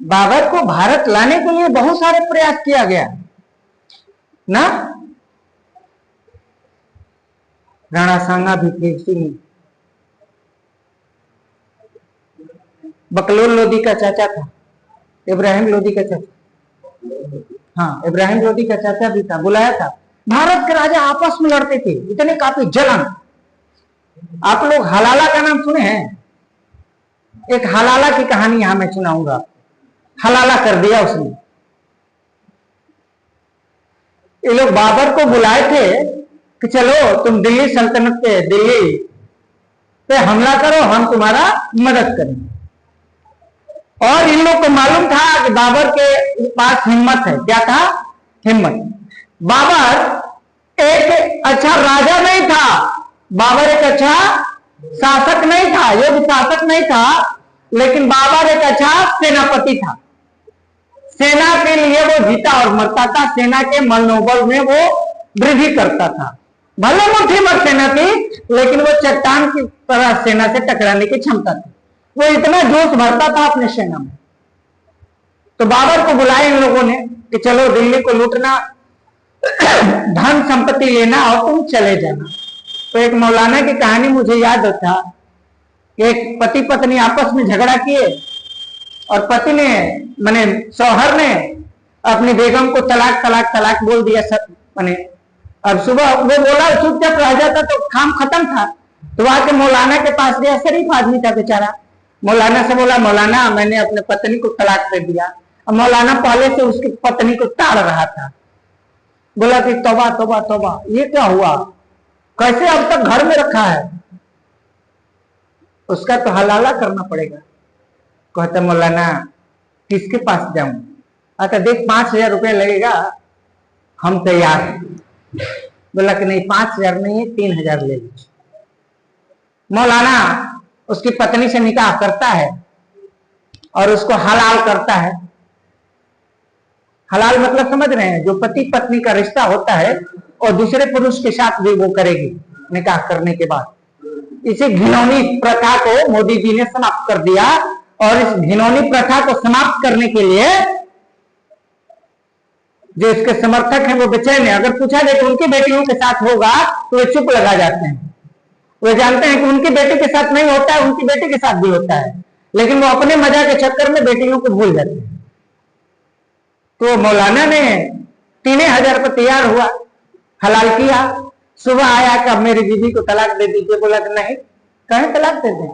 बाबर को भारत लाने के लिए बहुत सारे प्रयास किया गया ना। राणा सांगा भिखरी सिंह, बकलोल लोधी का चाचा था, इब्राहिम लोधी का चाचा, हाँ इब्राहिम लोधी का चाचा भी था, बुलाया था। भारत के राजा आपस में लड़ते थे, इतने काफी जलन। आप लोग हलाला का नाम सुने हैं? एक हलाला की कहानी यहां मैं सुनाऊंगा। हलाला कर दिया उसने। ये लोग बाबर को बुलाए थे कि चलो तुम दिल्ली सल्तनत पे, दिल्ली पे हमला करो, हम तुम्हारा मदद करेंगे। और इन लोग को मालूम था कि बाबर के पास हिम्मत है। क्या था? हिम्मत। बाबर एक अच्छा राजा नहीं था, बाबर एक अच्छा शासक नहीं था, योग्य शासक नहीं था, लेकिन बाबर एक अच्छा सेनापति था। सेना के लिए वो जीता और मरता था, सेना के मनोबल में वो वृद्धि करता था। भले मुट्ठी भर सेना थी, लेकिन वो चट्टान की तरह सेना से टकराने की क्षमता थी। वो इतना जोश भरता था अपने सेना में। तो बाबर को बुलाया इन लोगों ने कि चलो दिल्ली को लूटना, धन संपत्ति लेना और तुम चले जाना। तो एक मौलाना की कहानी मुझे याद था। एक पति पत्नी आपस में झगड़ा किए और पति ने माने शौहर ने अपनी बेगम को तलाक तलाक तलाक बोल दिया सब। माने अब सुबह वो बोला चुपचाप रह जाता तो काम खत्म था। तो वहां के मौलाना के पास गया, शरीफ आदमी था बेचारा। मौलाना से बोला, मौलाना मैंने अपने पत्नी को तलाक दे दिया। अब मौलाना पहले से उसकी पत्नी को ताड़ रहा था। बोला कि तौबा तौबा तौबा, ये क्या हुआ, कैसे अब तक घर में रखा है, उसका तो हलाला करना पड़ेगा। कहता मौलाना किसके पास जाऊं? अच्छा देख 5,000 रुपये लगेगा, हम तैयार हैं। बोला कि नहीं 5,000 नहीं है, 3,000 ले लीजिए। मौलाना उसकी पत्नी से निकाह करता है और उसको हलाल करता है। हलाल मतलब समझ रहे हैं? जो पति पत्नी का रिश्ता होता है और दूसरे पुरुष के साथ भी वो करेगी निकाह करने के बाद। इसी घिनौनी प्रथा को मोदी जी ने समाप्त कर दिया। और इस घिनौनी प्रथा को समाप्त करने के लिए जो इसके समर्थक हैं वो बेचैन है। अगर पूछा जाए कि उनकी बेटियों के साथ होगा तो वे चुप लगा जाते हैं। वे जानते हैं कि उनकी बेटी के साथ नहीं होता है, उनकी बेटी के साथ भी होता है, लेकिन वो अपने मजा के चक्कर में बेटियों को भूल जाते हैं। तो मौलाना ने 3,000 पर तैयार हुआ, हलाल किया। सुबह आया कि अब मेरी बीवी को तलाक दे दीजिए। बोला कि नहीं, कहीं तलाक दे दें,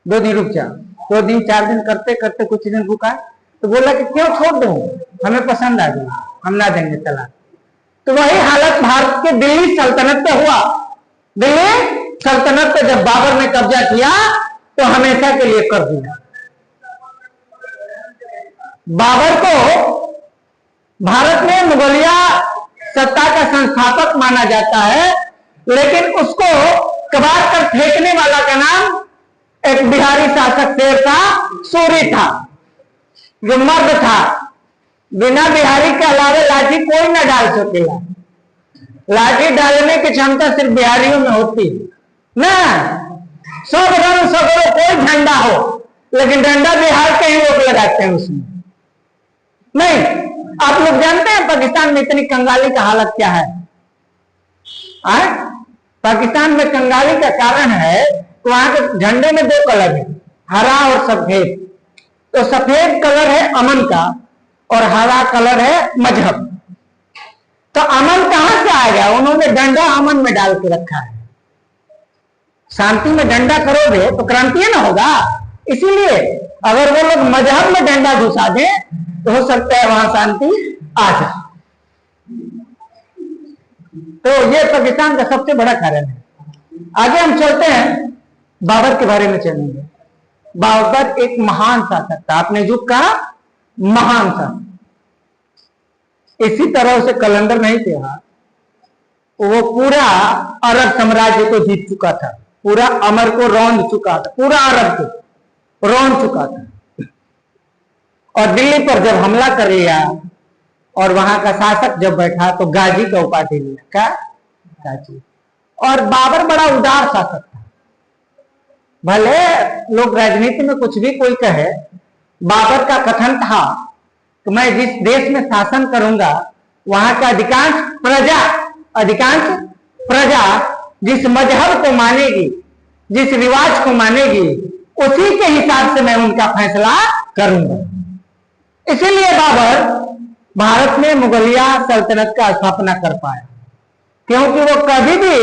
2 दिन रुक जाओ। 2 दिन 4 दिन करते करते कुछ दिन रुका तो बोला कि क्यों छोड़ दूं, हमें पसंद आ गई, हम ना देंगे तलाक। तो वही हालत भारत के दिल्ली सल्तनत पे हुआ। दिल्ली सल्तनत पे जब बाबर ने कब्जा किया तो हमेशा के लिए कर दिया। बाबर को भारत में मुगलिया सत्ता का संस्थापक माना जाता है, लेकिन उसको कबाड़ कर फेंकने वाला का नाम एक बिहारी शासक शेर था, सूरी था, जो मर्द था। बिना बिहारी के अलावा लाठी कोई न डाल सकेगा। लाठी डालने की क्षमता सिर्फ बिहारियों में होती है ना। सब रंग सगरो कोई झंडा हो, लेकिन डंडा बिहार के ही लोग लगाते हैं उसमें। नहीं, आप लोग जानते हैं पाकिस्तान में इतनी कंगाली का हालत क्या है? पाकिस्तान में कंगाली का कारण है तो वहां के झंडे में 2 कलर है, हरा और सफेद। तो सफेद कलर है अमन का और हरा कलर है मजहब। तो अमन कहां से आ गया? उन्होंने डंडा अमन में डाल के रखा है। शांति में डंडा करोगे तो क्रांति ना होगा। इसीलिए अगर वो लोग मजहब में डंडा घुसा दें तो हो सकता है वहां शांति आ जाए। तो ये पाकिस्तान का सबसे बड़ा कारण है। आगे हम चलते हैं, बाबर के बारे में चलेंगे। बाबर एक महान शासक था, अपने युग का महान शासक। इसी तरह से कलंदर नहीं थे, वो पूरा अरब साम्राज्य को जीत चुका था, पूरा अमर को रौंद चुका था, पूरा अरब को रौंद चुका था। और दिल्ली पर जब हमला कर लिया और वहां का शासक जब बैठा तो गाजी का उपाधि लिया। क्या? गाजी। और बाबर बड़ा उदार शासक था। भले लोग राजनीति में कुछ भी कोई कहे, बाबर का कथन था कि मैं जिस देश में शासन करूंगा वहां का अधिकांश प्रजा जिस मजहब को मानेगी, जिस रिवाज को मानेगी, उसी के हिसाब से मैं उनका फैसला करूंगा। इसीलिए बाबर भारत में मुगलिया सल्तनत का स्थापना कर पाया, क्योंकि वो कभी भी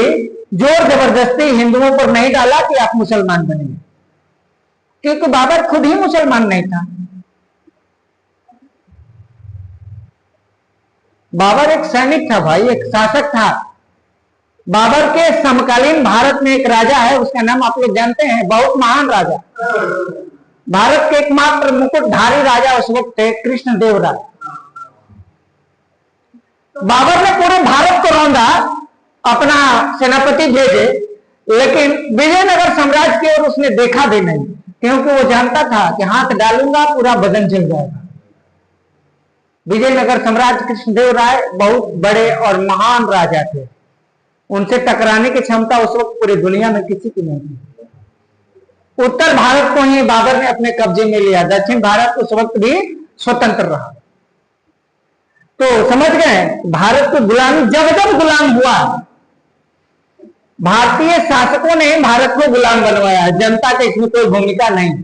जोर जबरदस्ती हिंदुओं पर नहीं डाला कि आप मुसलमान बनेंगे, क्योंकि बाबर खुद ही मुसलमान नहीं था। बाबर एक सैनिक था भाई, एक शासक था। बाबर के समकालीन भारत में एक राजा है, उसका नाम आप लोग जानते हैं, बहुत महान राजा, भारत के एकमात्र मुकुटधारी राजा उस वक्त थे, कृष्णदेव राय। बाबर ने पूरे भारत को रौंदा, अपना सेनापति भेजे, लेकिन विजयनगर साम्राज्य की ओर उसने देखा भी नहीं, क्योंकि वो जानता था कि हाथ डालूंगा पूरा बदन जल जाएगा। विजयनगर साम्राज्य कृष्णदेव राय बहुत बड़े और महान राजा थे, उनसे टकराने की क्षमता उस वक्त पूरी दुनिया में किसी की नहीं थी। उत्तर भारत को ही बाबर ने अपने कब्जे में लिया, दक्षिण भारत उस वक्त भी स्वतंत्र रहा। तो समझ गए, भारत को गुलामी जब जब गुलाम हुआ, भारतीय शासकों ने भारत को गुलाम बनवाया, जनता की इसमें कोई भूमिका नहीं,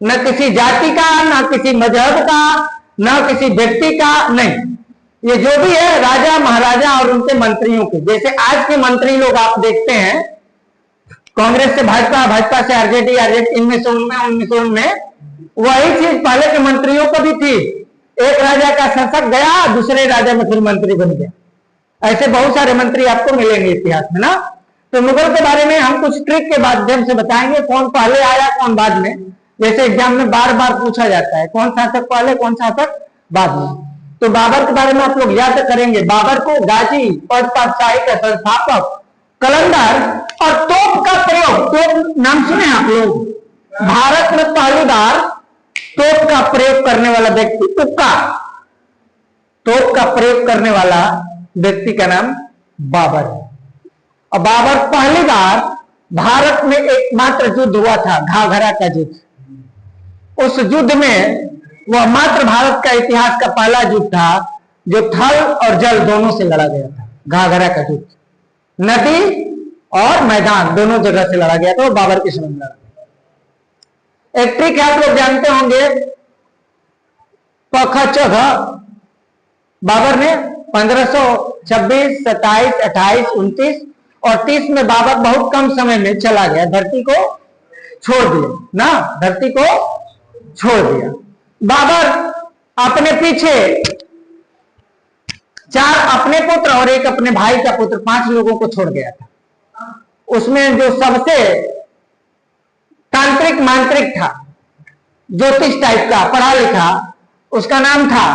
न किसी जाति का, न किसी मजहब का, न किसी व्यक्ति का, नहीं। ये जो भी है राजा महाराजा और उनके मंत्रियों के, जैसे आज के मंत्री लोग आप देखते हैं, कांग्रेस से भाजपा, भाजपा से आरजेडी, आरजेडी इनमें से उनमें वही चीज पहले के मंत्रियों को भी थी। एक राजा का शासक गया, दूसरे राजा में फिर मंत्री बन गया। ऐसे बहुत सारे मंत्री आपको मिलेंगे इतिहास में ना। तो मुगल के बारे में हम कुछ ट्रिक के माध्यम से बताएंगे, कौन पहले आया कौन बाद में। जैसे एग्जाम में बार बार पूछा जाता है कौन शासक पहले कौन शासक बाद में। तो बाबर के बारे में आप लोग याद करेंगे, बाबर को गाजी पद पातशाही का संस्थापक, कलंदर और तोप का प्रयोग, तोप नाम सुने आप लोग, भारत में पहली बार तोप का प्रयोग करने वाला व्यक्ति, तुक्का तोप का प्रयोग करने वाला व्यक्ति का नाम बाबर है। और बाबर पहली बार भारत में एकमात्र युद्ध हुआ था, घाघरा का युद्ध। उस युद्ध में वह मात्र भारत का इतिहास का पहला युद्ध था जो थल और जल दोनों से लड़ा गया था। घाघरा का युद्ध नदी और मैदान दोनों जगह से लड़ा गया था, वो बाबर के समय में लड़ा। एक ट्रिक आप लोग जानते होंगे, पखचघ। बाबर ने 1526, 27, 28, 29 और 30 में बाबर बहुत कम समय में चला गया, धरती को छोड़ दिया ना, धरती को छोड़ दिया। बाबर अपने पीछे 4 अपने पुत्र और एक अपने भाई का पुत्र, 5 लोगों को छोड़ गया था। उसमें जो सबसे तांत्रिक मांत्रिक था, ज्योतिष टाइप का, पढ़ा लिखा, उसका नाम था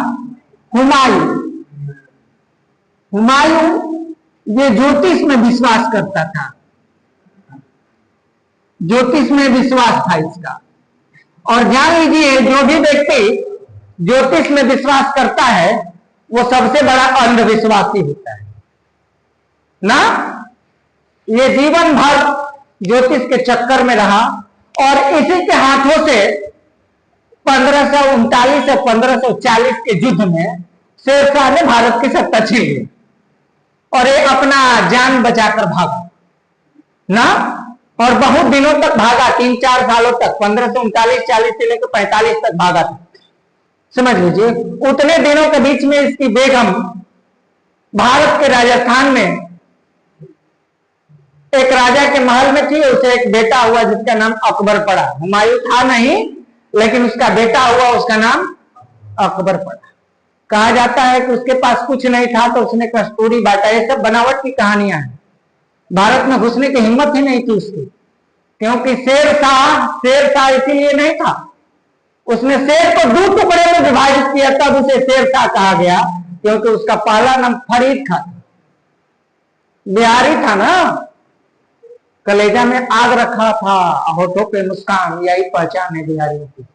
हुमायूं। हुमायूं ये ज्योतिष में विश्वास करता था, ज्योतिष में विश्वास था इसका। और जान लीजिए, जो भी व्यक्ति ज्योतिष में विश्वास करता है वो सबसे बड़ा अंधविश्वासी होता है ना। ये जीवन भर ज्योतिष के चक्कर में रहा और इसी के हाथों से 1539 और 1540 के युद्ध में शेरशाह ने भारत की सत्ता छीन ली और ये अपना जान बचाकर भागा ना। और बहुत दिनों तक भागा, 3-4 सालों तक, 1539-40 से लेकर 45 तक भागा था, समझ लीजिए। उतने दिनों के बीच में इसकी बेगम भारत के राजस्थान में एक राजा के महल में थी, उसे एक बेटा हुआ जिसका नाम अकबर पड़ा। हुमायूं था नहीं, लेकिन उसका बेटा हुआ, उसका नाम अकबर पड़ा। कहा जाता है कि उसके पास कुछ नहीं था तो उसने कस्तूरी बांटा। ये सब बनावट की कहानियां हैं। भारत में घुसने की हिम्मत ही नहीं थी उसकी, क्योंकि शेरशाह इसीलिए नहीं था, उसने शेर को 2 टुकड़े में विभाजित किया, तब उसे शेरशाह कहा गया, क्योंकि उसका पहला नाम फरीद खां था, बिहारी था ना। कलेजा में आग रखा था, होठों पे मुस्कान, यही पहचान है बिहारियों की।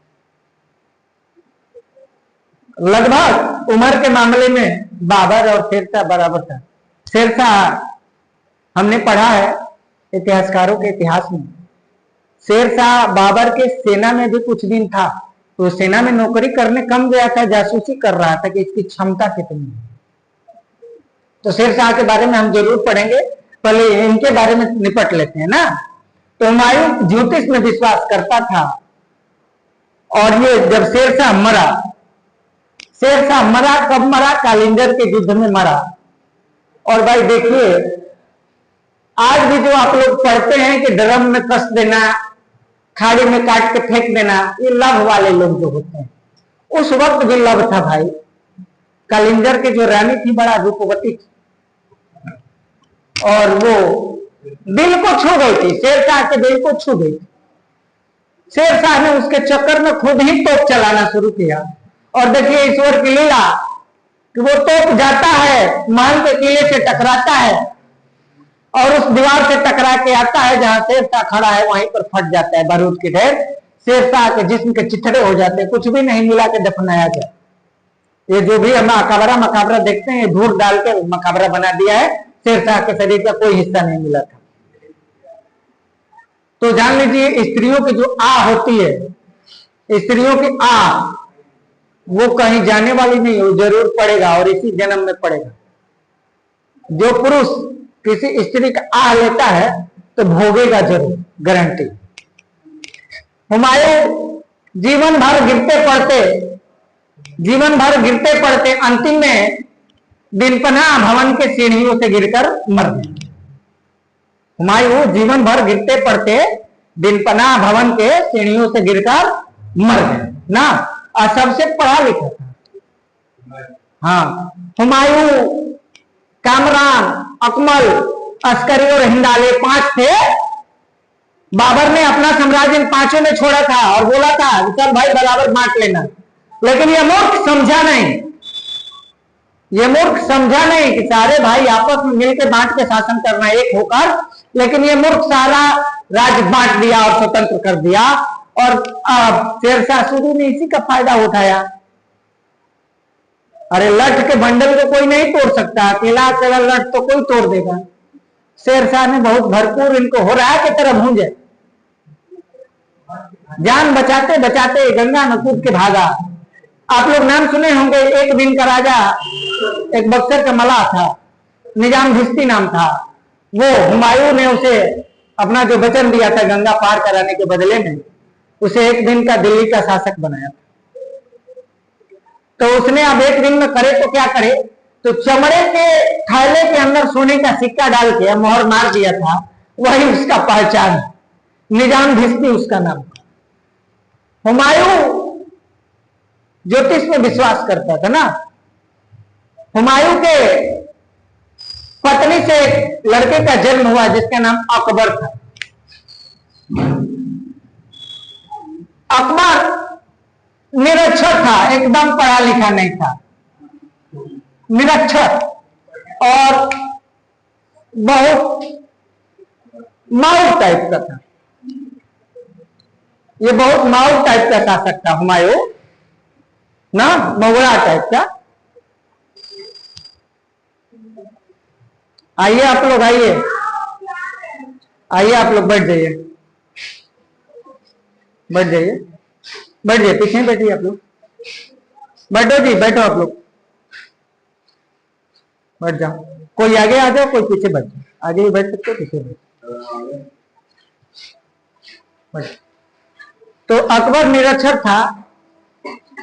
लगभग उम्र के मामले में बाबर और शेरशाह बराबर था। शेरशाह हमने पढ़ा है इतिहासकारों के इतिहास में, शेरशाह बाबर के सेना में भी कुछ दिन था, तो सेना में नौकरी करने कम गया था, जासूसी कर रहा था कि इसकी क्षमता कितनी है। तो शेरशाह के बारे में हम जरूर पढ़ेंगे, पहले इनके बारे में निपट लेते हैं ना। तो हुमायूं ज्योतिष में विश्वास करता था, और ये जब शेरशाह मरा, शेरशाह मरा कब मरा? कालिंजर के युद्ध में मरा। और भाई देखिए, आज भी जो आप लोग पढ़ते हैं कि ड्रम में कस देना, खाड़ी में काट के फेंक देना, ये लव वाले लोग जो होते हैं, उस वक्त भी लव था भाई। कालिंजर की जो रानी थी बड़ा रूपवती थी, और वो दिल को छू गई थी, शेरशाह के दिल को छू गई थी। शेरशाह ने उसके चक्कर में खुद ही तोप चलाना शुरू किया। और देखिए ईश्वर की लीला कि वो तोप जाता है, महल के किले से टकराता है, और उस दीवार से टकरा के आता है जहां शेरशाह खड़ा है, वहीं पर फट जाता है बारूद की ढेर। शेरशाह के जिस्म के चिथड़े हो जाते हैं, कुछ भी नहीं मिला के दफनाया जाए। ये जो भी हम मकाबरा देखते हैं, धूल डाल के मकाबरा बना दिया है, शेरशाह के शरीर का कोई हिस्सा नहीं मिला था। तो जान लीजिए, स्त्रियों की जो आ होती है, स्त्रियों की आ वो कहीं जाने वाली नहीं, वो जरूर पड़ेगा, और इसी जन्म में पड़ेगा। जो पुरुष किसी स्त्री का आ लेता है तो भोगेगा जरूर, गारंटी। हुमायूं जीवन भर गिरते पड़ते अंतिम में दिनपना भवन के सीढ़ियों से गिरकर मर गए। हुमायूं जीवन भर गिरते पड़ते दिनपना भवन के सीढ़ियों से गिरकर मर गए ना। और सबसे पढ़ा लिखा था। हाँ, हुमायूं, कामरान, अकमल, अस्करी और हिंदाले 5 थे। बाबर ने अपना साम्राज्य इन 5 में छोड़ा था और बोला था चल भाई बराबर बांट लेना, लेकिन यह मूर्ख समझा नहीं कि सारे भाई आपस में मिलकर बांट के शासन करना, एक होकर। लेकिन ये मूर्ख सारा राज्य बांट दिया और स्वतंत्र कर दिया, और शेरशाह शुरू में इसी का फायदा उठाया। अरे लठ के बंडल को कोई नहीं तोड़ सकता, अकेला लठ तो कोई तोड़ देगा। शेरशाह ने बहुत भरपूर इनको हो रहा की तरह भूंजे, जान बचाते बचाते गंगा में कूद के भागा। आप लोग नाम सुने होंगे, एक दिन का राजा, एक बक्सर का मल्लाह था, निजाम भिस्ती नाम था। वो हुमायूं ने उसे अपना जो वचन दिया था गंगा पार कराने के बदले में, उसे एक दिन का दिल्ली का शासक बनाया था। तो उसने अब एक दिन में करे तो क्या करे, तो चमड़े के थैले के अंदर सोने का सिक्का डाल के मोहर मार दिया था। वही उसका पहचान, निजाम भिस्ती उसका नाम था। हुमायूं ज्योतिष में विश्वास करता था ना। हुमायूं के पत्नी से एक लड़के का जन्म हुआ जिसका नाम अकबर था। अकबर निरक्षर था, एकदम पढ़ा लिखा नहीं था, निरक्षर, और बहुत माउट टाइप का था। ये बहुत माउट टाइप का शासक था हुमायूं ना, मगड़ा टाइप का। आइए आप लोग, आइए आप लोग, बैठ जाइए, पीछे बैठिए आप लोग, बैठो जी, बैठो आप लोग, बैठ जाओ। कोई आगे आ जाओ, कोई पीछे बैठ जाओ, आगे भी बैठ सकते हो, पीछे बैठ। तो अकबर निरक्षर था,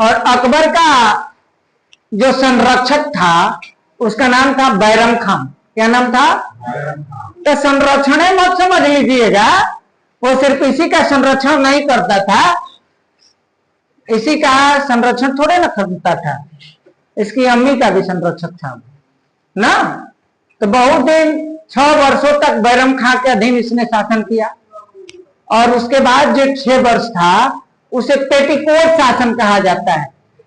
और अकबर का जो संरक्षक था उसका नाम था बैरम खान। क्या नाम था? तो संरक्षण मत समझ लीजिएगा, वो सिर्फ इसी का संरक्षण नहीं करता था, इसी का संरक्षण थोड़े ना करता था, इसकी अम्मी का भी संरक्षक था ना। तो बहुत दिन 6 वर्षों तक बैरम खां के अधीन इसने शासन किया, और उसके बाद जो 6 वर्ष था उसे पेटीकोट शासन कहा जाता है,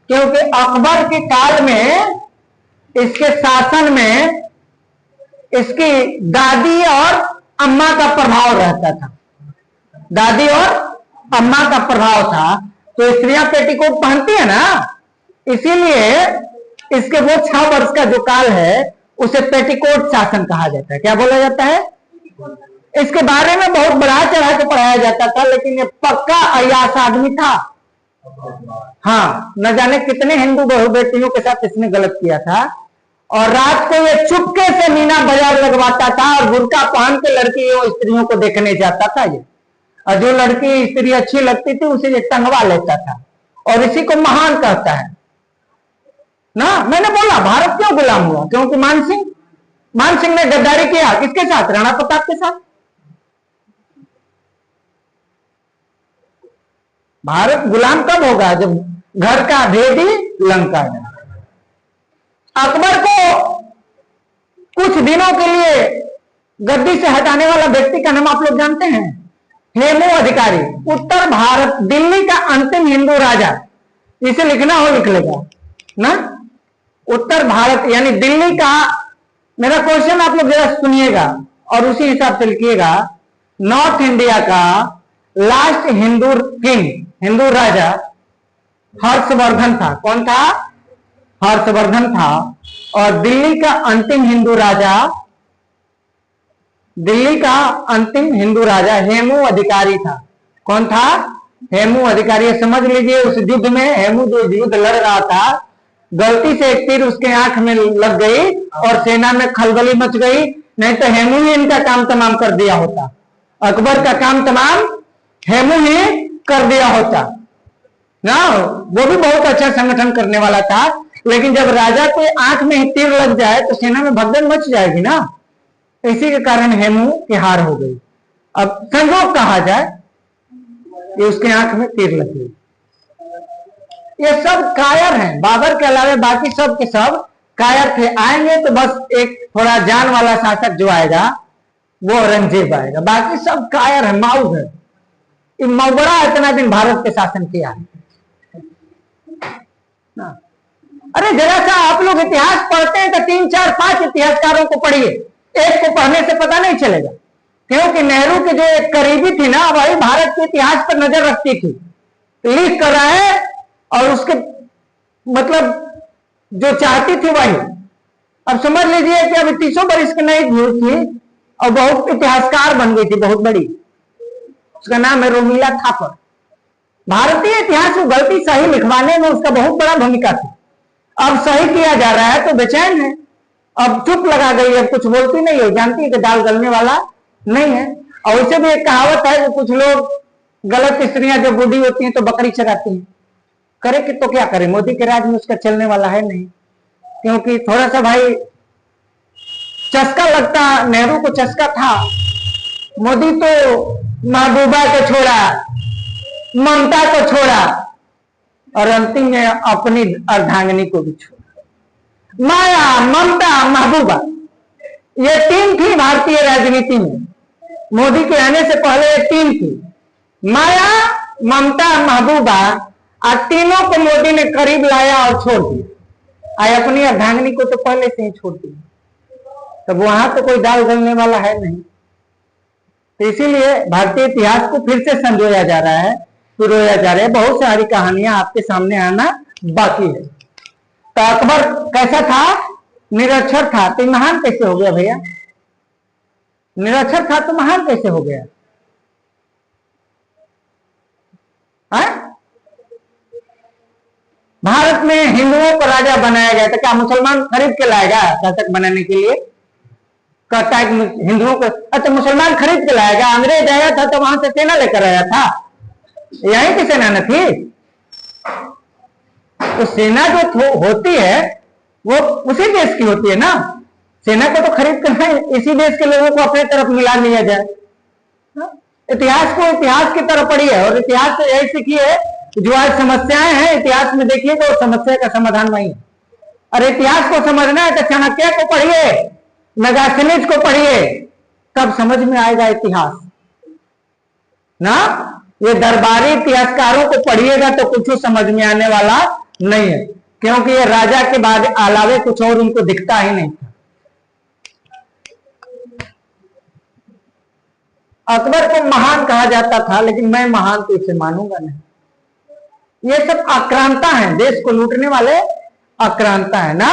क्योंकि अकबर के काल में इसके शासन में इसकी दादी और अम्मा का प्रभाव रहता था, दादी और अम्मा का प्रभाव था। तो स्त्रियां पेटीकोट पहनती है ना, इसीलिए इसके वो 6 वर्ष का जो काल है उसे पेटीकोट शासन कहा जाता है। क्या बोला जाता है? इसके बारे में बहुत बढ़ा चढ़ा के पढ़ाया जाता था, लेकिन ये पक्का अय्याश आदमी था, हाँ, न जाने कितने हिंदू बहू बेटियों के साथ इसने गलत किया था। और रात को ये चुपके से मीना बाजार लगवाता था और बुर्का पहन के लड़कियों स्त्रियों को देखने जाता था ये। और जो लड़की स्त्री अच्छी लगती थी उसे ये टंगवा लेता था और इसी को महान कहता है ना। मैंने बोला भारत क्यों गुलाम हुआ? क्योंकि मान सिंह ने गद्दारी किया। किसके साथ? राणा प्रताप के साथ। भारत गुलाम कब होगा? जब घर का भेदी लंका में। अकबर को कुछ दिनों के लिए गद्दी से हटाने वाला व्यक्ति का नाम आप लोग जानते हैं? हेमू अधिकारी। उत्तर भारत, दिल्ली का अंतिम हिंदू राजा। इसे लिखना हो लिख लेगा ना। उत्तर भारत यानी दिल्ली का, मेरा क्वेश्चन आप लोग जरा सुनिएगा और उसी हिसाब से लिखिएगा। नॉर्थ इंडिया का लास्ट हिंदू किंग, हिंदू राजा हर्षवर्धन था। कौन था? हर्षवर्धन था। और दिल्ली का अंतिम हिंदू राजा, दिल्ली का अंतिम हिंदू राजा हेमू अधिकारी था। कौन था? हेमू अधिकारी। समझ लीजिए उस युद्ध में हेमू जो युद्ध लड़ रहा था, गलती से एक तीर उसके आंख में लग गई और सेना में खलबली मच गई। नहीं तो हेमू ही इनका काम तमाम कर दिया होता। अकबर का काम तमाम हेमू ही कर दिया होता ना। वो भी बहुत अच्छा संगठन करने वाला था, लेकिन जब राजा को आंख में ही तीर लग जाए तो सेना में भगदड़ मच जाएगी ना। इसी के कारण हेमू की हार हो गई। अब संजोग कहा जाए कि उसके आंख में तीर लग गई। ये सब कायर हैं। बाबर के अलावा बाकी सब के सब कायर थे। आएंगे तो बस एक थोड़ा जान वाला शासक जो आएगा वो औरंगजेब आएगा। बाकी सब कायर है, माउस है। मौबरा इतना दिन भारत के शासन किया है। अरे जरा सा आप लोग इतिहास पढ़ते हैं तो 3, 4, 5 इतिहासकारों को पढ़िए। एक को पढ़ने से पता नहीं चलेगा, क्योंकि नेहरू की जो एक करीबी थी ना, वही भारत के इतिहास पर नजर रखती थी। लिख कर आए और उसके मतलब जो चाहती थी वही। अब समझ लीजिए कि अभी 30 बरस की नई धूल थी और बहुत इतिहासकार बन गई थी, बहुत बड़ी। उसका नाम है रोमिला थापर। भारतीय इतिहास को गलती सही लिखवाने में उसका बहुत बड़ा भूमिका थी। अब सही किया जा रहा है तो बेचैन है। अब चुप लगा गई, अब कुछ बोलती नहीं है, जानती है कि दाल गलने वाला नहीं है। और उसे भी एक कहावत है कि कुछ लोग गलत स्त्रियां जब बूढ़ी होती हैं तो बकरी चराती हैं। करे कि तो क्या करे, मोदी के राज में उसका चलने वाला है नहीं। क्योंकि थोड़ा सा भाई चस्का लगता, नेहरू को चस्का था। मोदी तो महबूबा को छोड़ा, ममता को छोड़ा और अंतिम में अपनी अर्धांगिनी को भी छोड़ा। माया, ममता, महबूबा, ये 3 थी भारतीय राजनीति में। मोदी के आने से पहले ये 3 थी, माया, ममता, महबूबा। और तीनों को मोदी ने करीब लाया और छोड़ दिया। आए अपनी अर्धांगिनी को तो पहले से ही छोड़ दिया। तब वहां तो कोई दाल गलने वाला है नहीं। तो इसीलिए भारतीय इतिहास को फिर से संजोया जा रहा है, पिरोया जा रहा है। बहुत सारी कहानियां आपके सामने आना बाकी है। तो अकबर कैसा था? निरक्षर था तो महान कैसे हो गया भैया? निरक्षर था तो महान कैसे हो गया? भारत में हिंदुओं को राजा बनाया गया था, क्या मुसलमान खरीद के लाएगा शासक बनाने के लिए? कहता है कि हिंदुओं को, अच्छा मुसलमान खरीद के लाएगा? अंग्रेज आया था तो वहां से सेना लेकर आया था, यहीं की सेना न थी। तो सेना जो होती है वो उसी देश की होती है ना। सेना को तो खरीद कर इसी देश के लोगों को अपने तरफ मिला लिया जाए। इतिहास को इतिहास की तरफ पढ़िए और इतिहास से यही सीखिए, जो आज समस्याएं हैं इतिहास में देखिएगा तो समस्या का समाधान वही है। और इतिहास को समझना है तो चाणक्य को पढ़िए, मेगास्थनीज को पढ़िए, तब समझ में आएगा इतिहास ना। ये दरबारी इतिहासकारों को पढ़िएगा तो कुछ समझ में आने वाला नहीं है, क्योंकि ये राजा के बाद अलावे कुछ और उनको दिखता ही नहीं था। अकबर को महान कहा जाता था, लेकिन मैं महान तो इसे मानूंगा नहीं। ये सब आक्रांता है, देश को लूटने वाले आक्रांता है ना।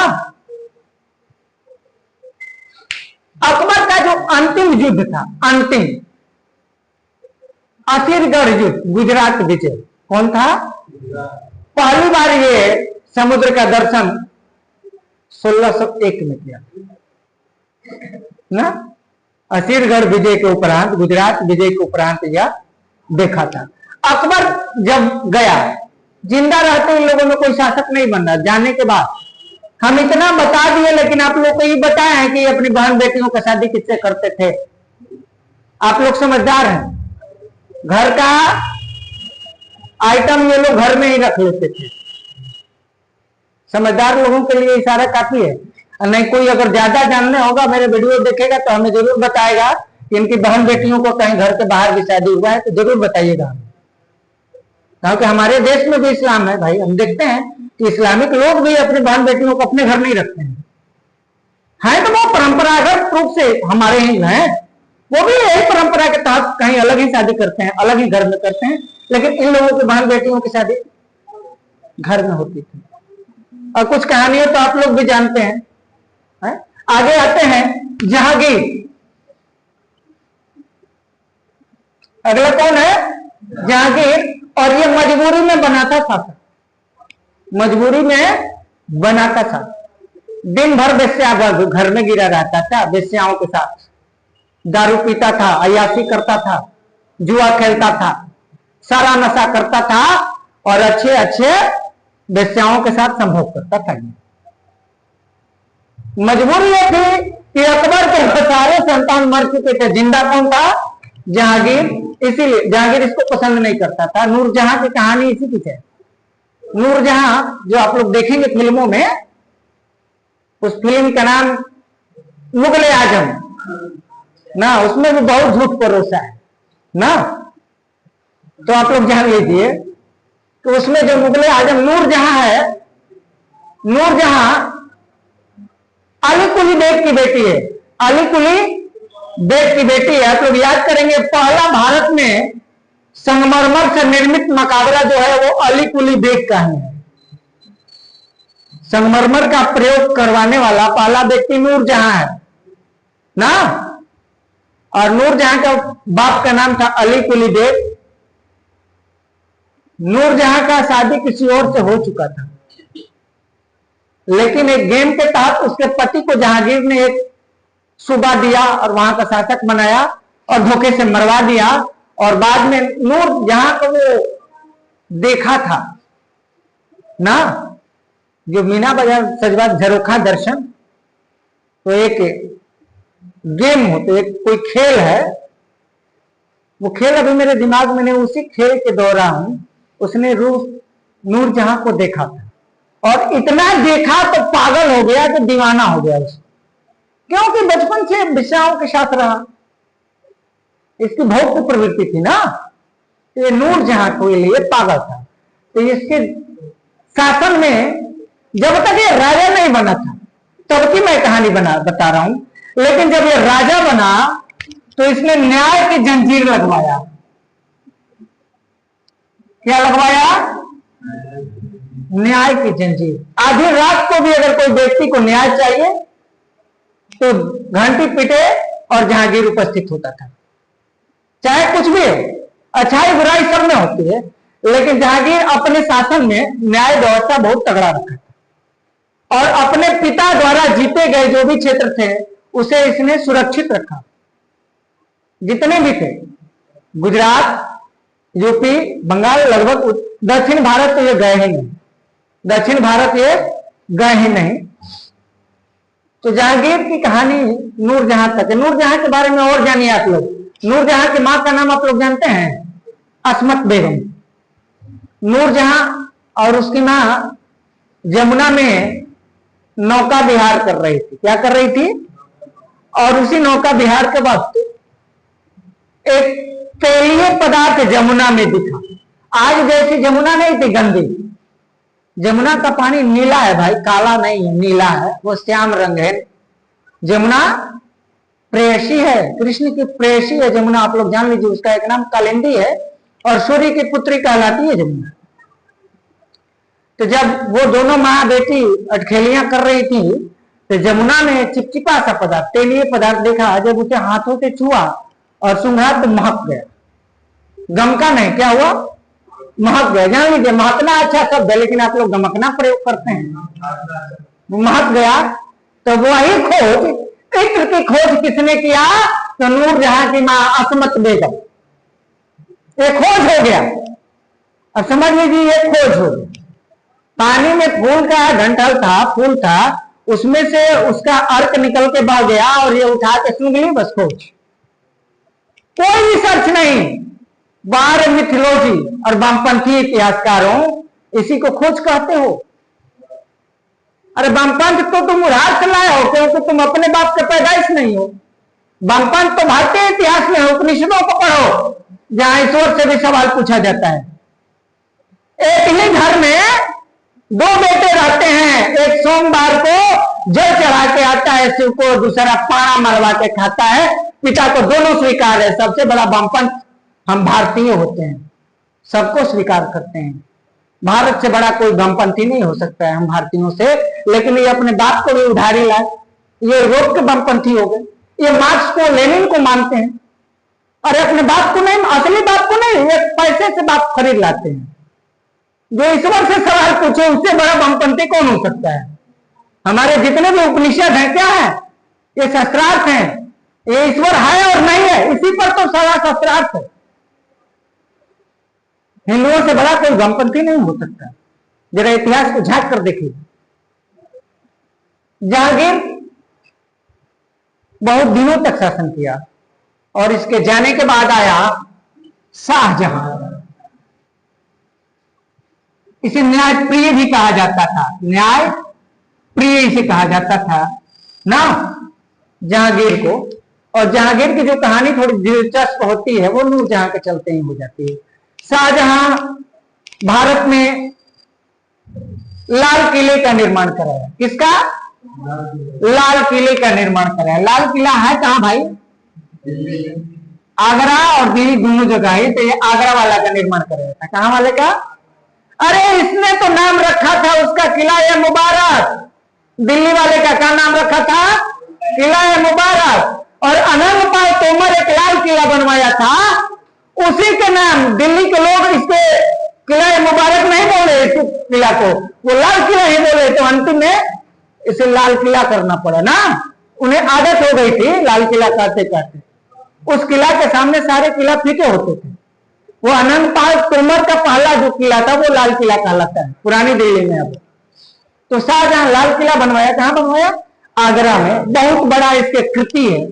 अकबर का जो अंतिम युद्ध था, अंतिम असीरगढ़ युद्ध, गुजरात विजय, कौन था? पहली बार ये समुद्र का दर्शन 1601 में किया ना। असीरगढ़ विजय के उपरांत, गुजरात विजय के उपरांत यह देखा था। अकबर जब गया, जिंदा रहते इन लोगों में कोई शासक नहीं बन रहा। जाने के बाद हम इतना बता दिए, लेकिन आप लोग को ये बताए हैं कि अपनी बहन बेटियों का शादी किससे करते थे। आप लोग समझदार हैं। घर का आइटम ये लोग घर में ही रख लेते थे। समझदार लोगों के लिए इशारा काफी है। नहीं कोई अगर ज्यादा जानना होगा, मेरे वीडियो देखेगा तो हमें जरूर बताएगा कि इनकी बहन बेटियों को कहीं घर के बाहर भी शादी हुआ है तो जरूर बताइएगा। क्योंकि हमारे देश में भी इस्लाम है भाई। हम देखते हैं कि इस्लामिक लोग भी अपनी बहन बेटियों को अपने घर नहीं रखते हैं। तो वो परंपरागत रूप से हमारे ही हैं, वो भी यही परंपरा के तहत कहीं अलग ही शादी करते हैं, अलग ही घर में करते हैं। लेकिन इन लोगों की बहन बेटियों की शादी घर में होती थी। और कुछ कहानियां तो आप लोग भी जानते हैं। आगे आते हैं जहांगीर। अगला कौन है? जहांगीर। और ये मजबूरी में बनाता था, मजबूरी में बनाता था। दिन भर वेश्या घर में गिरा रहता था, वेश्याओं के साथ दारू पीता था, अय्याशी करता था, जुआ खेलता था, सारा नशा करता था और अच्छे अच्छे वेश्याओं के साथ संभोग करता था। मजबूरी यह थी कि अकबर के सारे संतान मर चुके थे। जिंदा कौन था? जहांगीर। इसीलिए जहांगीर इसको पसंद नहीं करता था। नूरजहां की कहानी इसी की है। नूरजहां जो आप लोग देखेंगे फिल्मों में, उस फिल्म का नाम मुगले आजम ना, उसमें भी बहुत झूठ परोसा है ना। तो आप लोग जान लीजिए तो उसमें जो मुगले आजम नूरजहां है, नूरजहां अली कुली बेग की बेटी है। अली कुली बेग की बेटी है। आप लोग याद करेंगे, पहला भारत में संगमरमर से निर्मित मकाबरा जो है वो अली कुली बेग का ही है। संगमरमर का प्रयोग करवाने वाला पहला व्यक्ति नूरजहां है ना। और नूरजहां का बाप का नाम था अली कुली बेग। नूरजहां का शादी किसी और से हो चुका था, लेकिन एक गेम के तहत उसके पति को जहांगीर ने एक सूबा दिया और वहां का शासक बनाया और धोखे से मरवा दिया। और बाद में नूरजहां को वो देखा था ना, जो मीना बाजार सजवाद झरोखा दर्शन, तो एक गेम हो, तो एक कोई खेल है, वो खेल अभी मेरे दिमाग में नहीं। उसी खेल के दौरान उसने नूरजहां को देखा था और इतना देखा तो पागल हो गया कि दीवाना हो गया उसको, क्योंकि बचपन से विषयों के साथ रहा, इसकी भौतिक प्रवृत्ति थी ना। ये नूरजहां के लिए पागल था। तो इसके शासन में जब तक ये राजा नहीं बना था तब की मैं कहानी बता रहा हूं, लेकिन जब ये राजा बना तो इसने न्याय की जंजीर लगवाया। क्या लगवाया? न्याय की जंजीर। आधी रात को भी अगर कोई व्यक्ति को न्याय चाहिए तो घंटी पीटे और जहांगीर उपस्थित होता था। चाहे कुछ भी हो, अच्छाई बुराई सब में होती है, लेकिन जहांगीर अपने शासन में न्याय व्यवस्था बहुत तगड़ा रखा था और अपने पिता द्वारा जीते गए जो भी क्षेत्र थे उसे इसने सुरक्षित रखा। जितने भी थे, गुजरात, यूपी, बंगाल, लगभग दक्षिण भारत तो ये गए ही नहीं, दक्षिण भारत ये गए ही नहीं। तो जहांगीर की कहानी नूरजहां तक है। नूरजहां के बारे में और जानिए आप लोग। नूरजहां की मां का नाम आप लोग जानते हैं? अस्मत बेगम। नूरजहां और उसकी मां यमुना में नौका विहार कर रही थी। क्या कर रही थी? और उसी नौका विहार के वक्त एक तेलीय पदार्थ यमुना में दिखा। आज जैसी यमुना नहीं थी गंदी, यमुना का पानी नीला है भाई, काला नहीं है, नीला है, वो श्याम रंग है। यमुना प्रेयसी है, कृष्ण की प्रेयसी है यमुना। आप लोग जान लीजिए, उसका एक नाम कालिंदी है और सूर्य की पुत्री कहलाती है यमुना। तो जब वो दोनों माँ बेटी अटखेलियां कर रही थी तो यमुना ने चिपचिपा सा पदार्थ, तेलीय पदार्थ देखा। जब उसे हाथों से छुआ और सूंघा तो महक गया। गम का नहीं, क्या हुआ? महक गया। जान लीजिए महकना अच्छा शब्द है, लेकिन आप लोग गमकना प्रयोग करते हैं। महक गया तो वही खोज, इत्र की खोज किसने किया? तो नूरजहां की मां असमत बेगम। ये खोज हो गया। अब समझ लीजिए ये खोज हो गया। पानी में फूल का डंठल था, फूल था, उसमें से उसका अर्क निकल के बह गया और ये उठा के सूंघ ली, बस खोज। कोई रिसर्च नहीं। बाहर मिथोलॉजी और वामपंथी इतिहासकारों इसी को खोज कहते हो। अरे वामपंथ तो तुम उधार से लाए हो, क्योंकि तुम अपने बाप के पैदाइश नहीं हो। वामपंथ तो भारतीय इतिहास में हो, उपनिषदों को पढ़ो जहां ईश्वर से भी सवाल पूछा जाता है। एक ही घर में दो बेटे रहते हैं, एक सोमवार को जल चढ़ा के आता है शिव को, दूसरा पारा मरवा के खाता है। पिता को दोनों स्वीकार है। सबसे बड़ा वामपंथ हम भारतीय होते हैं, सबको स्वीकार करते हैं। भारत से बड़ा कोई वामपंथी नहीं हो सकता है हम भारतीयों से। लेकिन ये अपने बाप को भी उधारी लाए, ये यूरोप के वामपंथी हो गए। ये मार्क्स को, लेनिन को मानते हैं, और अपने बाप को नहीं, असली बाप को नहीं, ये पैसे से बाप खरीद लाते हैं। जो ईश्वर से सवाल पूछे उससे बड़ा वामपंथी कौन हो सकता है? हमारे जितने भी उपनिषद हैं क्या है? ये शास्त्रार्थ हैं। ये ईश्वर है और नहीं है, इसी पर तो सारा शास्त्रार्थ है। हिंदुओं से बड़ा कोई वामपंथी नहीं हो सकता। जरा इतिहास को झांक कर देखिए। जहांगीर बहुत दिनों तक शासन किया और इसके जाने के बाद आया शाहजहां। इसे न्याय प्रिय भी कहा जाता था, न्याय प्रिय इसे कहा जाता था ना जहांगीर को। और जहांगीर की जो कहानी थोड़ी दिलचस्प होती है वो नूरजहां के चलते ही हो जाती है। शाहजहां भारत में लाल किले का निर्माण कराया। किसका? लाल किले का निर्माण कराया। लाल किला है कहां भाई? आगरा और दिल्ली दोनों जगह है। तो ये आगरा वाला का निर्माण कराया था। कहां वाले का? अरे इसने तो नाम रखा था उसका किला ए मुबारक। दिल्ली वाले का क्या नाम रखा था? किला ए मुबारक। और अनंतपाल तोमर एक लाल किला बनवाया था, उसी के नाम दिल्ली के लोग इसके किला ए मुबारक नहीं बोले, इस किला को वो लाल किला ही बोले। तो अंतिम में इसे लाल किला करना पड़ा ना। उन्हें आदत हो गई थी लाल किला कहते कहते। उस किला के सामने सारे किला फीके होते थे। वो अनंतपाल तोमर का पहला जो किला था वो लाल किला कहलाता है पुरानी दिल्ली में। अब तो शाहजहां लाल किला बनवाया। कहां बनवाया? आगरा में। बहुत बड़ा इसके कृति है।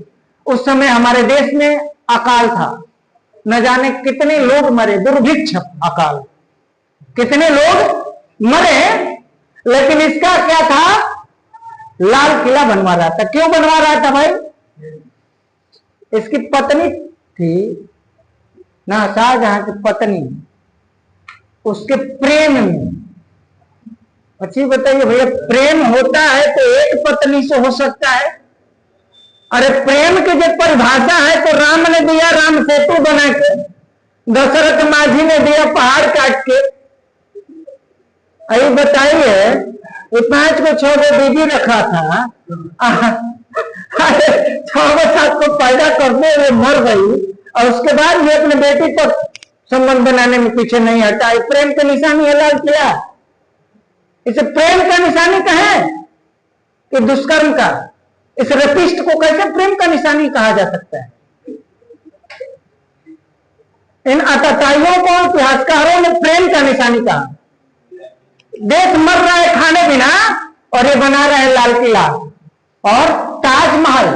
उस समय हमारे देश में अकाल था, न जाने कितने लोग मरे, दुर्भिक्ष अकाल, कितने लोग मरे। लेकिन इसका क्या था? लाल किला बनवा रहा था। क्यों बनवा रहा था भाई? इसकी पत्नी थी ना, शाहजहां की पत्नी, उसके प्रेम में। अच्छी बताइए भैया, प्रेम होता है तो एक पत्नी से हो सकता है? अरे प्रेम की जो परिभाषा है तो राम ने दिया राम सेतु बना के, दशरथ माझी ने दिया पहाड़ काट के। अभी बताइए, ये 5 को 6 को बीवी रखा था, 6 को पैदा करते हुए मर गई, और उसके बाद भी अपने बेटी तक संबंध बनाने में पीछे नहीं हटा। प्रेम की निशानी है लाल किला। इसे प्रेम का निशानी कहें कि दुष्कर्म का? इस रपिस्ट को कैसे प्रेम का निशानी कहा जा सकता है? इन आतताइयों को इतिहासकारों ने प्रेम का निशानी कहा। देश मर रहा है खाने बिना और ये बना रहा है लाल किला और ताजमहल।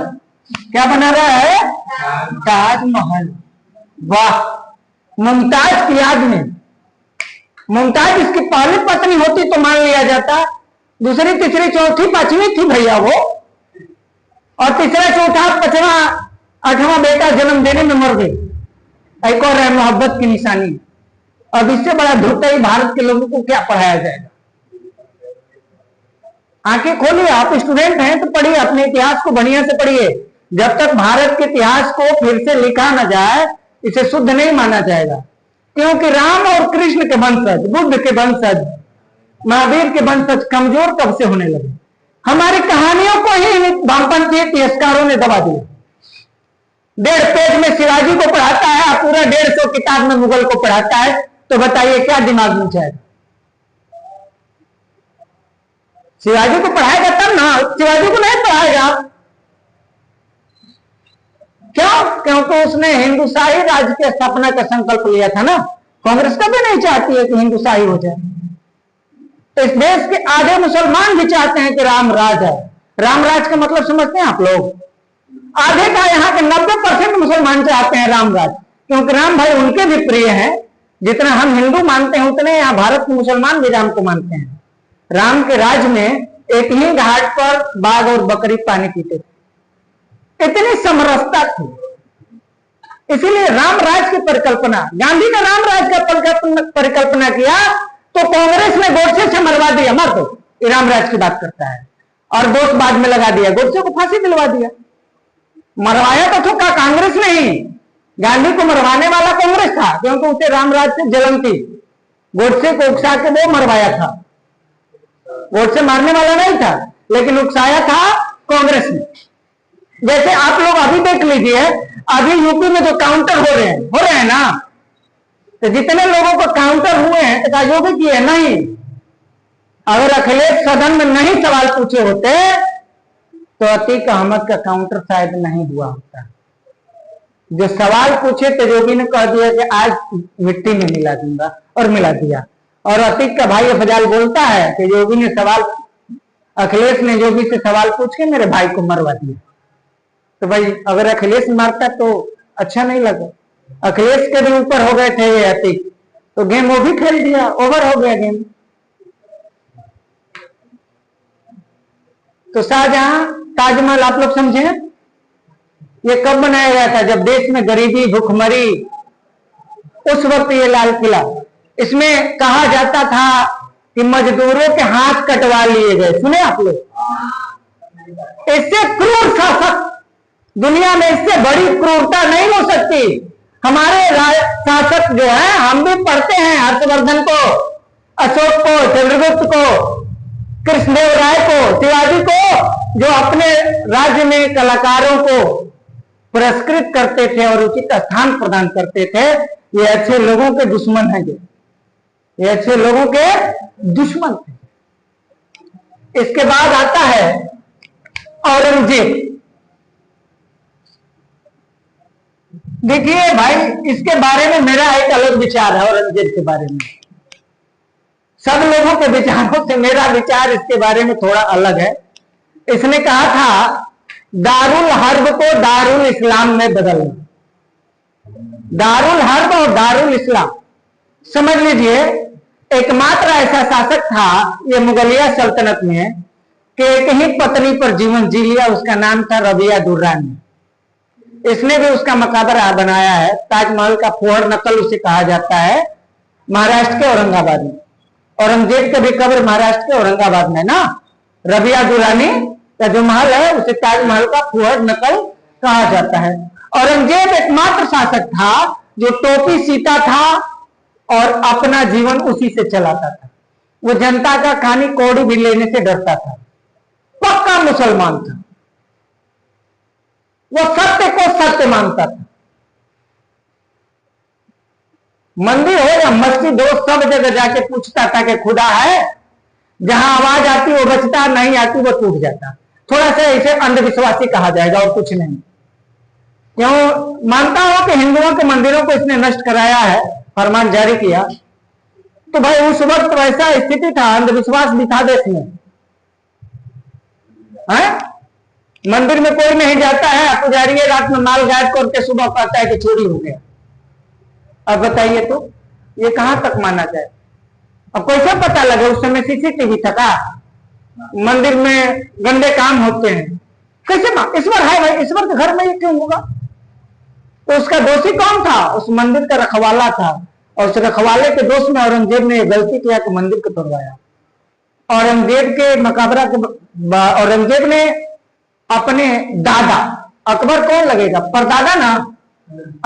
क्या बना रहा है? ताजमहल। वाह! मुमताज की याद में। मुमताज इसकी पहली पत्नी होती तो मान लिया जाता, दूसरी तीसरी चौथी पांचवी थी भैया वो, और तीसरा चौथा पांचवा आठवां बेटा जन्म देने में मर गई। एक और है मोहब्बत की निशानी। अब इससे बड़ा धोखा ही भारत के लोगों को क्या पढ़ाया जाएगा? आंखें खोलिए, आप स्टूडेंट हैं तो पढ़िए, अपने इतिहास को बढ़िया से पढ़िए। जब तक भारत के इतिहास को फिर से लिखा न जाए इसे शुद्ध नहीं माना जाएगा। क्योंकि राम और कृष्ण के वंशज, बुद्ध के वंशज, महावीर के वंशज कमजोर कब से होने लगे? हमारी कहानियों को ही वामपंथी इतिहासकारों ने दबा दिया। 1.5 पेज में शिवाजी को पढ़ाता है, पूरा 150 किताब में मुगल को पढ़ाता है। तो बताइए क्या दिमाग में जाएगा? शिवाजी को पढ़ाएगा तब ना, शिवाजी को नहीं पढ़ाएगा। क्यों? क्योंकि उसने हिंदुशाही राज्य की स्थापना का संकल्प लिया था ना। कांग्रेस कभी नहीं चाहती है कि हिंदुशाही हो जाए। तो इस देश के आधे मुसलमान भी चाहते हैं कि राम राज है। राम राज का मतलब समझते हैं आप लोग? आधे का यहाँ के 90% मुसलमान चाहते हैं राम राज, क्योंकि राम भाई उनके भी प्रिय हैं। जितना हम हिंदू मानते हैं उतने यहाँ भारत के मुसलमान भी राम को मानते हैं। राम के राज में एक ही घाट पर बाघ और बकरी पानी पीते थे, इतनी समरसता थी। इसीलिए राम राज की परिकल्पना, गांधी ने राम राज का परिकल्पना किया तो कांग्रेस ने गोडसे से मरवा दिया, मर दो, ये राम राज की बात करता है। और दोस्त बाद में लगा दिया, गोडसे को फांसी दिलवा दिया। मरवाया तो ठोका कांग्रेस नहीं, गांधी को मरवाने वाला कांग्रेस था, क्योंकि उसे राम राज से जलन थी। गोडसे को उकसा के वो मरवाया था, गोडसे मारने वाला नहीं था, लेकिन उकसाया था कांग्रेस ने। जैसे आप लोग अभी देख लीजिए, अभी यूपी में जो काउंटर हो रहे हैं ना, तो जितने लोगों को काउंटर हुए हैं तो योगी किए नहीं। अगर अखिलेश सदन में नहीं सवाल पूछे होते तो अतीक अहमद का काउंटर शायद नहीं हुआ होता। जो सवाल पूछे तो योगी ने कह दिया कि आज मिट्टी में मिला दूंगा, और मिला दिया। और अतीक का भाई अफजाल बोलता है कि योगी ने अखिलेश ने योगी से सवाल पूछ के मेरे भाई को मरवा दिया। तो भाई अगर अखिलेश मारता तो अच्छा नहीं लगा। अखिलेश के भी ऊपर हो गए थे ये अतीक, तो गेम वो भी खेल दिया, ओवर हो गया गेम। तो शाहजहां, ताजमहल आप लोग समझे, ये कब बनाया गया था? जब देश में गरीबी, भूखमरी, उस वक्त ये लाल किला। इसमें कहा जाता था कि मजदूरों के हाथ कटवा लिए गए, सुने आप लोग? इससे क्रूर शासक दुनिया में, इससे बड़ी क्रूरता नहीं हो सकती। हमारे शासक जो है, हम भी पढ़ते हैं हर्षवर्धन को, अशोक को, चंद्रगुप्त को, कृष्णदेव राय को, शिवाजी को, जो अपने राज्य में कलाकारों को पुरस्कृत करते थे और उचित स्थान प्रदान करते थे। ये अच्छे लोगों के दुश्मन हैं, ये अच्छे लोगों के दुश्मन थे। इसके बाद आता है औरंगजेब। देखिए भाई, इसके बारे में मेरा एक अलग विचार है। औरंगजेब के बारे में सब लोगों के विचारों से मेरा विचार इसके बारे में थोड़ा अलग है। इसने कहा था दारुल हर्ब को दारुल इस्लाम में बदलना। दारुल हर्ब और दारुल इस्लाम, समझ लीजिए, एकमात्र ऐसा शासक था ये मुगलिया सल्तनत में कि एक ही पत्नी पर जीवन जी लिया, उसका नाम था रबिया दुर्रानी। इसने भी उसका मकाबरा बनाया है। ताजमहल का फोहर नकल उसे कहा जाता है, महाराष्ट्र के औरंगाबाद में। औरंगजेब का भी कब्र महाराष्ट्र के औरंगाबाद में ना। रबिया दुर्रानी का जो महल है उसे ताजमहल का फुहर नकल कहा जाता है। औरंगजेब एकमात्र शासक था जो टोपी सीता था और अपना जीवन उसी से चलाता था। वो जनता का खानी कौड़ी भी लेने से डरता था, पक्का मुसलमान था। वो सत्य को सत्य मानता था। मंदिर हो या मस्जिद हो, सब जगह जाके पूछता था कि खुदा है। जहां आवाज आती वो बचता, नहीं आती वो टूट जाता। थोड़ा सा इसे अंधविश्वासी कहा जाएगा और कुछ नहीं। क्यों? मानता हो कि हिंदुओं के मंदिरों को इसने नष्ट कराया है, फरमान जारी किया, तो भाई उस वक्त वैसा स्थिति था, अंधविश्वास भी था देश में। मंदिर में कोई नहीं जाता है, पुजारी रात में माल गायब करके सुबह कहता है कि चोरी हो गया। अब बताइए तो ये कहां तक माना जाए? अब कैसे पता लगे? उस समय सीसीटीवी था, मंदिर में गंदे काम होते हैं, कैसे? ईश्वर है भाई, ईश्वर के घर में ये क्यों होगा? तो उसका दोषी कौन था? उस मंदिर का रखवाला था, और उस रखवाले के दोष में औरंगजेब ने गलती किया कि मंदिर को तोड़वाया। औरंगजेब के मकबरा के औरंगजेब ने अपने दादा, अकबर कौन लगेगा, परदादा ना,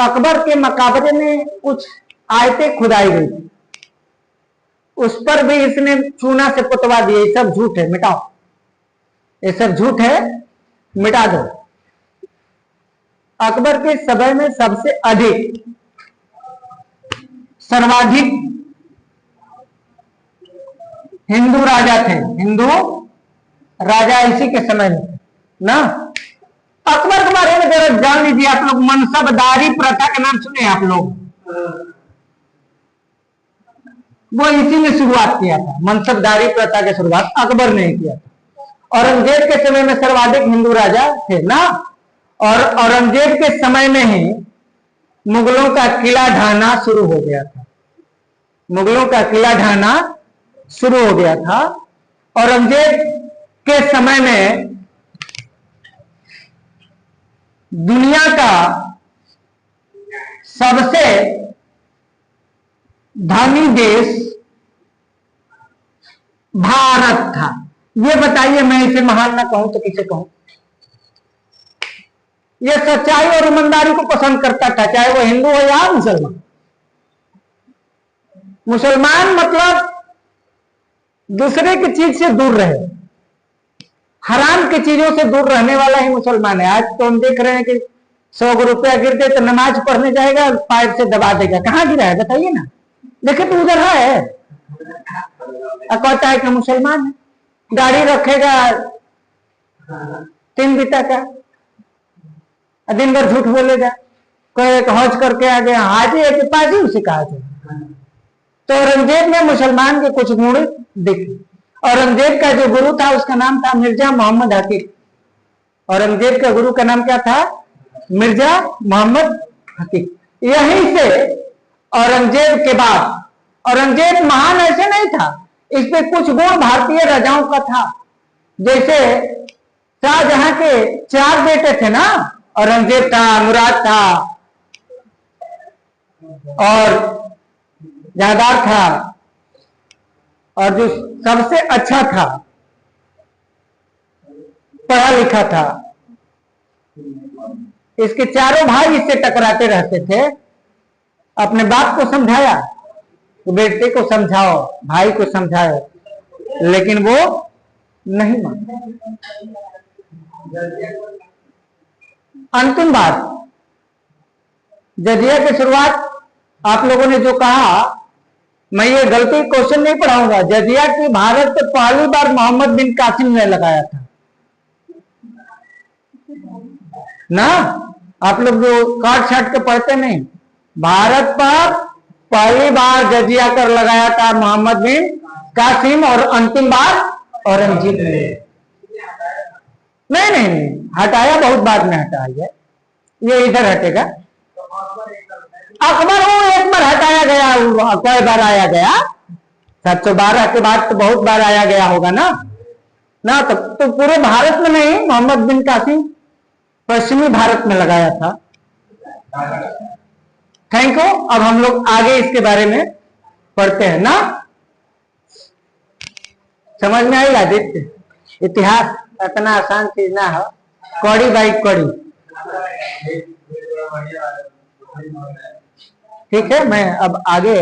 अकबर के मकबरे में कुछ आयतें खुदाई गई थी, उस पर भी इसने चूना से पुतवा दिए। ये सब झूठ है, मिटाओ, ये सब झूठ है, मिटा दो। अकबर के समय में सबसे अधिक, सर्वाधिक हिंदू राजा थे, हिंदू राजा इसी के समय में ना। अकबर के बारे में जरा जान लीजिए आप लोग। मनसबदारी प्रथा का नाम सुने आप लोग? वो इसी ने शुरुआत किया था। मनसबदारी प्रथा की शुरुआत अकबर ने किया था। औरंगजेब के समय में सर्वाधिक हिंदू राजा थे ना। और औरंगजेब के समय में ही मुगलों का किला ढाना शुरू हो गया था। मुगलों का किला ढाना शुरू हो गया था। औरंगजेब के समय में दुनिया का सबसे धनी देश भारत था। ये बताइए, मैं इसे महान ना कहूं तो किसे कहूं? ये सच्चाई और ईमानदारी को पसंद करता था, चाहे वो हिंदू हो या मुसलमान। मुसलमान मतलब दूसरे की चीज से दूर रहे, हराम की चीजों से दूर रहने वाला ही मुसलमान है। आज तो हम देख रहे हैं कि 100 रुपया गिरते तो नमाज पढ़ने जाएगा, पाइप से दबा देगा। कहां गिरा है बताइए ना? देखे तो उधर है, कहता है कि मुसलमान है। गाड़ी रखेगा 3 बीता का, दिन भर झूठ बोलेगा, कहे हज करके आ गया। हाजी है कि पाजी, उसे कहा जाए। तो औरंगजेब ने मुसलमान के कुछ गुण देखे। औरंगजेब का जो गुरु था उसका नाम था मिर्जा मोहम्मद हकीक। औरंगजेब का गुरु का नाम क्या था? मिर्जा मोहम्मद हकीक। यहीं से औरंगजेब के बाद, औरंगजेब महान ऐसे नहीं था, इसपे कुछ गुण भारतीय राजाओं का था। जैसे शाहजहां के 4 बेटे थे ना, औरंगजेब था, मुराद था और जहादार था, और जो सबसे अच्छा था, पढ़ा लिखा था, इसके चारों भाई इससे टकराते रहते थे। अपने बाप को समझाया, तो बेटे को समझाओ, भाई को समझाओ, लेकिन वो नहीं माना। अंतिम बात, जजिया की शुरुआत आप लोगों ने जो कहा, मैं ये गलती क्वेश्चन नहीं पढ़ाऊंगा। जजिया की भारत पे पहली बार मोहम्मद बिन कासिम ने लगाया था ना। आप लोग जो काट छाट के पढ़ते नहीं, भारत पर पहली बार जजिया कर लगाया था मोहम्मद बिन कासिम, और अंतिम बार औरंगजेब ने। नहीं, हटाया बहुत बाद में हटाया, ये इधर हटेगा। अकबर वो एक बार हटाया गया, कई बार आया गया? 712 के बाद तो बहुत बार आया गया होगा ना। तो पूरे भारत में नहीं, मोहम्मद बिन कासिम पश्चिमी भारत में लगाया था। Thank you. अब हम लोग आगे इसके बारे में पढ़ते हैं ना। समझ में आई आदित्य? इतिहास इतना आसान चीज ना हो, कड़ी बाई कड़ी। ठीक है, मैं अब आगे